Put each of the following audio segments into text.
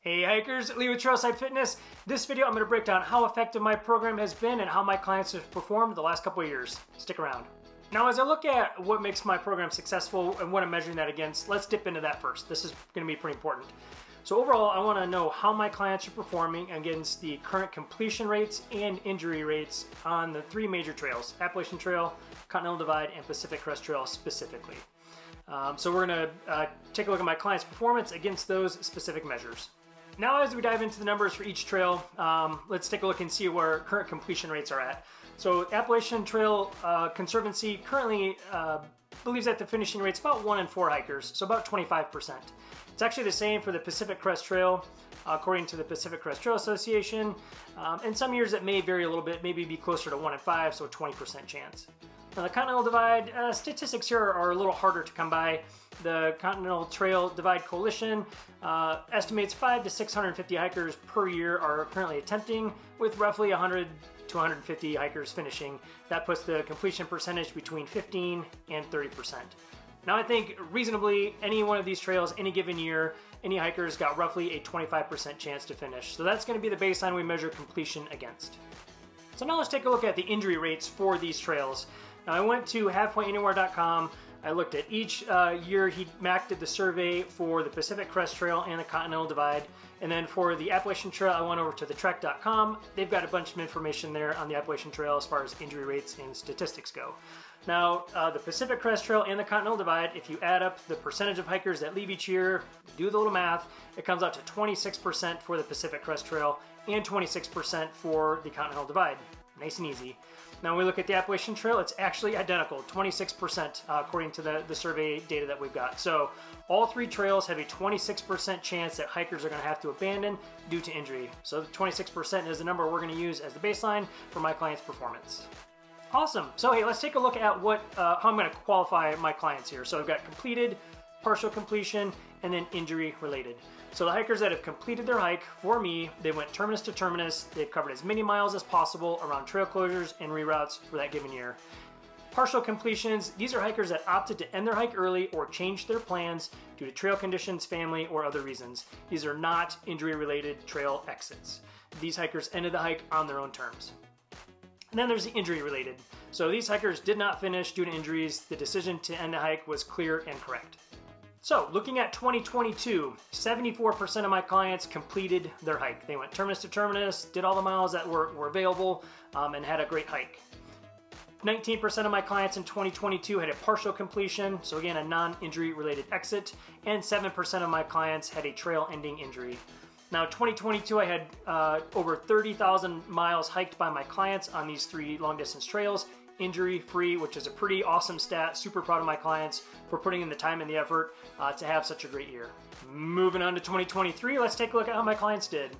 Hey hikers, Lee with Trailside Fitness. This video I'm going to break down how effective my program has been and how my clients have performed the last couple of years. Stick around. Now as I look at what makes my program successful and what I'm measuring that against, let's dip into that first. This is going to be pretty important. So overall, I want to know how my clients are performing against the current completion rates and injury rates on the three major trails, Appalachian Trail, Continental Divide, and Pacific Crest Trail specifically. So we're going to take a look at my clients' performance against those specific measures. Now as we dive into the numbers for each trail, let's take a look and see where current completion rates are at. So Appalachian Trail Conservancy currently believes that the finishing rate's about 1 in 4 hikers, so about 25%. It's actually the same for the Pacific Crest Trail, according to the Pacific Crest Trail Association. In some years it may vary a little bit, maybe be closer to 1 in 5, so a 20% chance. Now the Continental Divide, statistics here are a little harder to come by. The Continental Trail Divide Coalition estimates 500 to 650 hikers per year are currently attempting, with roughly 100 to 150 hikers finishing. That puts the completion percentage between 15 and 30%. Now I think reasonably any one of these trails, any given year, any hiker's got roughly a 25% chance to finish. So that's going to be the baseline we measure completion against. So now let's take a look at the injury rates for these trails. Now I went to halfpointanywhere.com. I looked at each year he did the survey for the Pacific Crest Trail and the Continental Divide. And then for the Appalachian Trail, I went over to thetrek.com. They've got a bunch of information there on the Appalachian Trail as far as injury rates and statistics go. Now, the Pacific Crest Trail and the Continental Divide, if you add up the percentage of hikers that leave each year, do the little math, it comes out to 26% for the Pacific Crest Trail and 26% for the Continental Divide. Nice and easy. Now when we look at the Appalachian Trail, it's actually identical, 26% according to the survey data that we've got. So all three trails have a 26% chance that hikers are going to have to abandon due to injury. So 26% is the number we're going to use as the baseline for my client's performance. Awesome. So hey, let's take a look at how I'm going to qualify my clients here. So I've got completed, partial completion, and then injury related. So the hikers that have completed their hike, for me, they went terminus to terminus. They've covered as many miles as possible around trail closures and reroutes for that given year. Partial completions, these are hikers that opted to end their hike early or changed their plans due to trail conditions, family, or other reasons. These are not injury-related trail exits. These hikers ended the hike on their own terms. And then there's the injury related. So these hikers did not finish due to injuries. The decision to end the hike was clear and correct. So looking at 2022, 74% of my clients completed their hike. They went terminus to terminus, did all the miles that were available, and had a great hike. 19% of my clients in 2022 had a partial completion, so again, a non-injury related exit, and 7% of my clients had a trail ending injury. Now, 2022, I had over 30,000 miles hiked by my clients on these three long-distance trails, injury-free, which is a pretty awesome stat. Super proud of my clients for putting in the time and the effort to have such a great year. Moving on to 2023, let's take a look at how my clients did.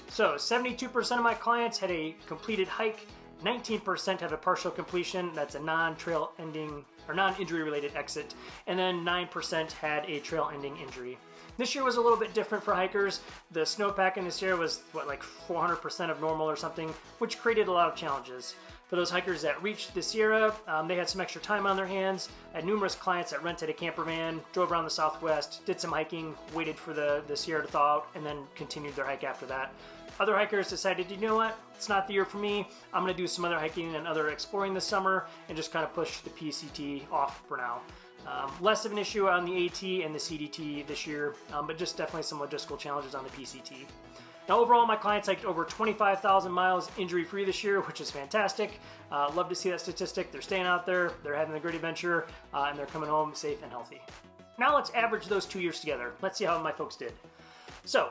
So, 72% of my clients had a completed hike, 19% have a partial completion, that's a non-trail ending or non-injury related exit, and then 9% had a trail ending injury. This year was a little bit different for hikers. The snowpack in this year was like 400% of normal or something, which created a lot of challenges. For those hikers that reached the Sierra, they had some extra time on their hands. I had numerous clients that rented a camper van, drove around the Southwest, did some hiking, waited for the Sierra to thaw out, and then continued their hike after that. Other hikers decided, you know what, it's not the year for me. I'm going to do some other hiking and other exploring this summer and just kind of push the PCT off for now. Less of an issue on the AT and the CDT this year, but just definitely some logistical challenges on the PCT. Now overall, my clients hiked over 25,000 miles injury-free this year, which is fantastic. Love to see that statistic. They're staying out there, they're having a great adventure, and they're coming home safe and healthy. Now let's average those 2 years together. Let's see how my folks did. So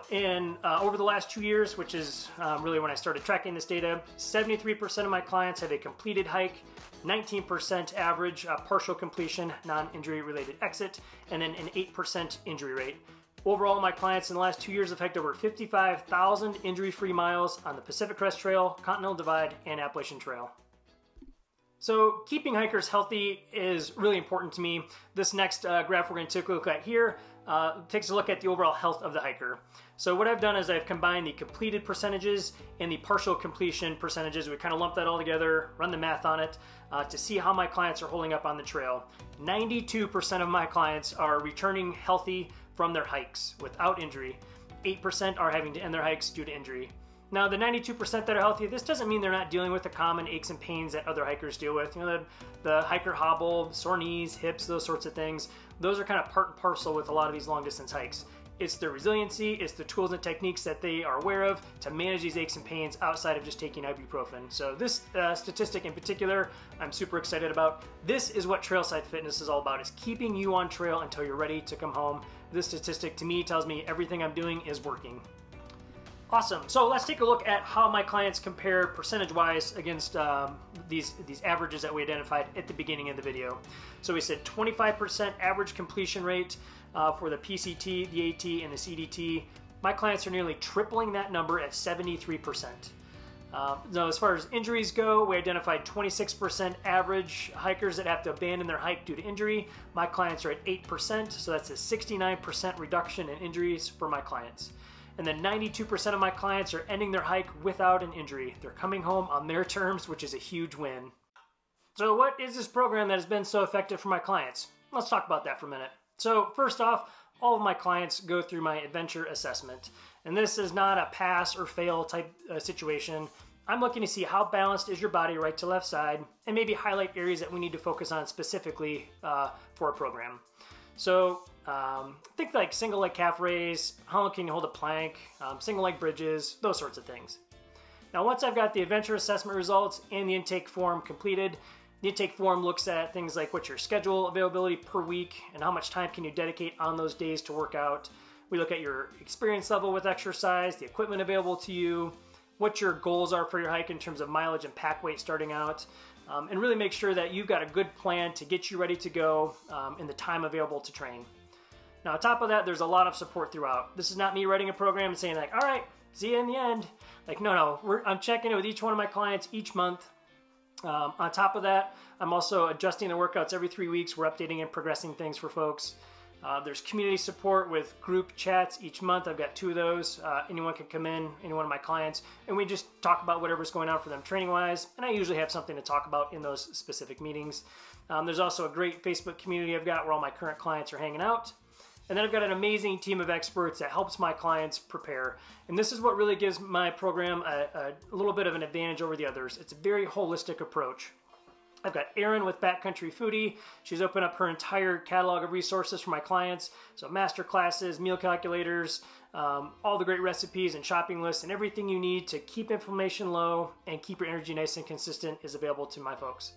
over the last 2 years, which is really when I started tracking this data, 73% of my clients have a completed hike, 19% average partial completion, non-injury related exit, and then an 8% injury rate. Overall, my clients in the last 2 years have hiked over 55,000 injury-free miles on the Pacific Crest Trail, Continental Divide, and Appalachian Trail. So keeping hikers healthy is really important to me. This next graph we're going to take a look at here takes a look at the overall health of the hiker. So what I've done is I've combined the completed percentages and the partial completion percentages. We kind of lump that all together, run the math on it to see how my clients are holding up on the trail. 92% of my clients are returning healthy from their hikes without injury. 8% are having to end their hikes due to injury. Now, the 92% that are healthy, this doesn't mean they're not dealing with the common aches and pains that other hikers deal with. You know, the hiker hobble, sore knees, hips, those sorts of things. Those are kind of part and parcel with a lot of these long distance hikes. It's their resiliency, it's the tools and techniques that they are aware of to manage these aches and pains outside of just taking ibuprofen. So this statistic in particular, I'm super excited about. This is what Trailside Fitness is all about, is keeping you on trail until you're ready to come home. This statistic to me tells me everything I'm doing is working. Awesome. So let's take a look at how my clients compare percentage-wise against these averages that we identified at the beginning of the video. So we said 25% average completion rate for the PCT, the AT, and the CDT. My clients are nearly tripling that number at 73%. Now, as far as injuries go, we identified 26% average hikers that have to abandon their hike due to injury. My clients are at 8%, so that's a 69% reduction in injuries for my clients. And then 92% of my clients are ending their hike without an injury. They're coming home on their terms, which is a huge win. So what is this program that has been so effective for my clients? Let's talk about that for a minute. So first off, all of my clients go through my adventure assessment. And this is not a pass or fail type situation. I'm looking to see how balanced is your body right to left side, and maybe highlight areas that we need to focus on specifically for a program. So think like single leg calf raise, how long can you hold a plank, single leg bridges, those sorts of things. Now once I've got the adventure assessment results and the intake form completed, the intake form looks at things like what's your schedule availability per week and how much time can you dedicate on those days to work out. We look at your experience level with exercise, the equipment available to you, what your goals are for your hike in terms of mileage and pack weight starting out. And really make sure that you've got a good plan to get you ready to go in the time available to train. Now, on top of that, there's a lot of support throughout. This is not me writing a program and saying like, all right, see you in the end. Like, no, I'm checking in with each one of my clients each month. On top of that, I'm also adjusting the workouts every 3 weeks. We're updating and progressing things for folks. There's community support with group chats each month. I've got 2 of those. Anyone can come in, any one of my clients, and we just talk about whatever's going on for them training-wise, and I usually have something to talk about in those specific meetings. There's also a great Facebook community I've got where all my current clients are hanging out. And then I've got an amazing team of experts that helps my clients prepare. And this is what really gives my program a little bit of an advantage over the others. It's a very holistic approach. I've got Erin with Backcountry Foodie. She's opened up her entire catalog of resources for my clients. So master classes, meal calculators, all the great recipes and shopping lists, and everything you need to keep inflammation low and keep your energy nice and consistent is available to my folks.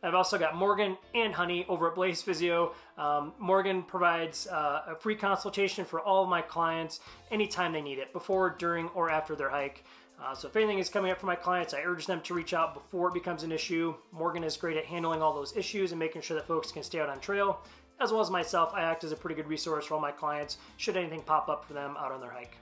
I've also got Morgan and Honey over at Blaze Physio. Morgan provides a free consultation for all of my clients anytime they need it, before, during, or after their hike. So if anything is coming up for my clients, I urge them to reach out before it becomes an issue. Morgan is great at handling all those issues and making sure that folks can stay out on trail. As well as myself, I act as a pretty good resource for all my clients should anything pop up for them out on their hike.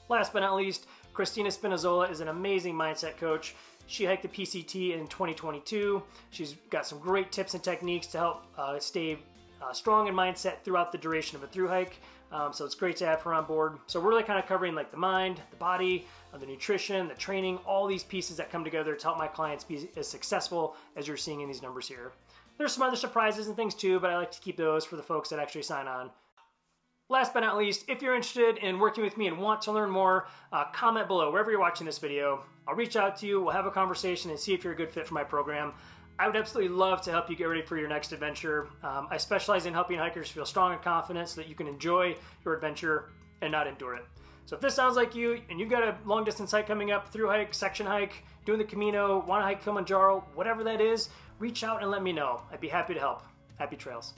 Last but not least, Christina Spinazzola is an amazing mindset coach. She hiked the PCT in 2022. She's got some great tips and techniques to help stay strong in mindset throughout the duration of a thru hike. So it's great to have her on board. So we're really kind of covering like the mind, the body, the nutrition, the training, all these pieces that come together to help my clients be as successful as you're seeing in these numbers here. There's some other surprises and things too, but I like to keep those for the folks that actually sign on. Last but not least, if you're interested in working with me and want to learn more, comment below wherever you're watching this video. I'll reach out to you, we'll have a conversation and see if you're a good fit for my program. I would absolutely love to help you get ready for your next adventure. I specialize in helping hikers feel strong and confident so that you can enjoy your adventure and not endure it. So if this sounds like you, and you've got a long distance hike coming up, through hike, section hike, doing the Camino, want to hike Kilimanjaro, whatever that is, reach out and let me know. I'd be happy to help. Happy trails.